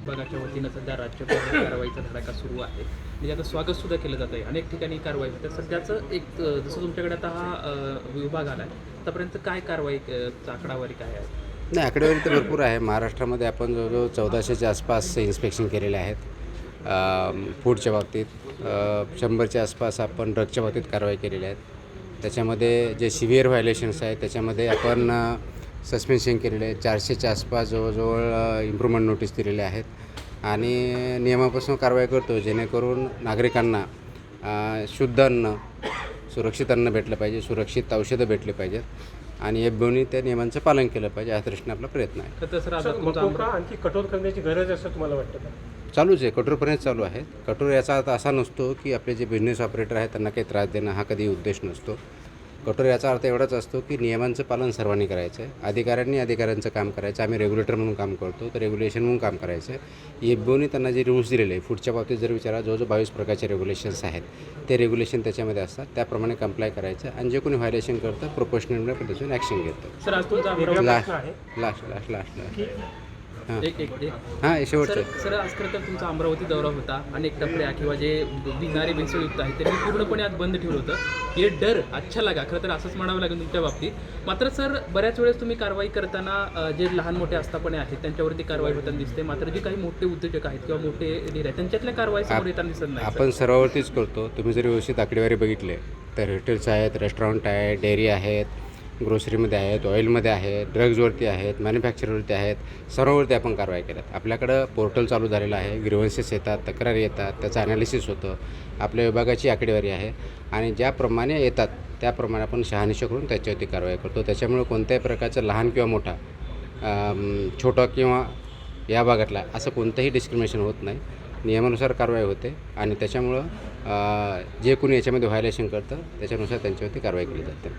विभागाच्या वतीनं सध्या राज्यभर कारवाईचा धडाका सुरू आहे. म्हणजे आता स्वागतसुद्धा केलं जातं आहे. अनेक ठिकाणी कारवाई होते. सध्याचं एक जसं तुमच्याकडे आता हा विभाग आला आहे, आतापर्यंत काय कारवाईचा आकडावारी काय आहे? नाही, आकडेवारी तर भरपूर आहे. महाराष्ट्रामध्ये आपण जवळजवळ 1400च्या आसपास इन्स्पेक्शन केलेले आहेत. फूडच्या बाबतीत 100च्या आसपास आपण ड्रगच्या बाबतीत कारवाई केलेली आहेत. त्याच्यामध्ये जे सिव्हिअर व्हायलेशन्स आहेत त्याच्यामध्ये आपण सस्पेन्शन केलेले आहे. 400च्या आसपास जवळजवळ इम्प्रूव्हमेंट नोटीस दिलेले आहेत आणि नियमापासून कारवाई करतो जेणेकरून नागरिकांना शुद्ध अन्न, सुरक्षित अन्न भेटलं पाहिजे, सुरक्षित औषधं भेटली पाहिजेत आणि हे दोन्ही त्या नियमांचं पालन केलं पाहिजे. या दृष्टीने आपला प्रयत्न आहे. तर तसं आता मकोका आणखी कठोर करण्याची गरज असं तुम्हाला वाटतं का? चालूच आहे, कठोरपणे चालू आहे. कठोर याचा अर्थ असा नसतो की आपले जे बिझनेस ऑपरेटर आहेत त्यांना काही त्रास देणं हा कधी उद्देश नसतो. कठोर याचा अर्थ एवढाच असतो की नियमांचं पालन सर्वांनी करायचं आहे. अधिकाऱ्यांनी अधिकाऱ्यांचं काम करायचं. आम्ही रेग्युलेटर म्हणून काम करतो तर रेग्युलेशन म्हणून काम करायचं आहे. EFBOनी त्यांना जे रूल्स दिलेले आहे फूडच्या बाबतीत जर विचारा जवळजवळ 22 प्रकारचे रेग्युलेशन्स आहेत. ते रेग्युलेशन त्याच्यामध्ये असतात, त्याप्रमाणे कंप्लाय करायचं आणि जे कोणी व्हायलेशन करतं प्रोपोर्शनल पद्धतीने ॲक्शन घेतं. सर आज तुमचा वेगळा लास्ट प्रश्न आहे लास्ट की हां एक हां शेवटचं सर आज खरं तर तुमचा अमरावती दौरा होता. अनेक टपऱ्या किंवा जे विकणारे भेसळयुक्त आहेत त्यांनी पूर्णपणे आज बंद ठेवलं होतं. ये डर अच्छा लागा, खरं तर असंच म्हणावं लागेल तुमच्या बाबतीत. मात्र सर बऱ्याच वेळेस तुम्ही कारवाई करताना जे लहान मोठे आस्थापने आहेत त्यांच्यावरती कारवाई होताना दिसते. मात्र जे काही मोठे उद्योजक आहेत किंवा मोठे डीलर आहेत त्यांच्यातल्या कारवाई समोर येताना दिसत नाही. आपण सर्वावरतीच करतो. तुम्ही जर व्यवस्थित आकडेवारी बघितले तर हॉटेल्स आहेत, रेस्टॉरंट आहेत, डेअरी आहेत, ग्रोसरीमध्ये आहेत, ऑइलमध्ये आहेत, ड्रग्जवरती आहेत, मॅन्युफॅक्चरवरती आहेत, सर्ववरती आपण कारवाई केल्यात. आपल्याकडं पोर्टल चालू झालेलं आहे. ग्रीव्हन्सेस येतात, तक्रारी येतात, त्याचं ॲनालिसिस होतं. आपल्या विभागाची आकडेवारी आहे आणि ज्याप्रमाणे येतात त्याप्रमाणे आपण शहानिशा करून त्याच्यावरती कारवाई करतो. त्याच्यामुळे कोणत्याही प्रकारचं लहान किंवा मोठा, छोटा किंवा या भागातला असं कोणतंही डिस्क्रिमिनेशन होत नाही. नियमानुसार कारवाई होते आणि त्याच्यामुळं जे कोणी याच्यामध्ये व्हायलेशन करतं त्याच्यानुसार त्यांच्यावरती कारवाई केली जाते.